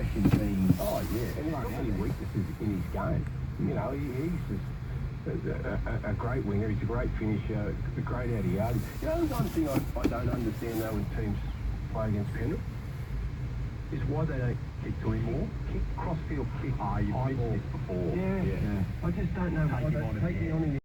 questions being... Oh, yeah. And he's got many weaknesses in his game. You know, he's just a great winger. He's a great finisher, a great out of yard. You know, one thing I don't understand, though, when teams play against Penrith is why they don't kick to him more. Kick, cross-field kick. You've mentioned this before. Yeah. I just don't know why they take it on him.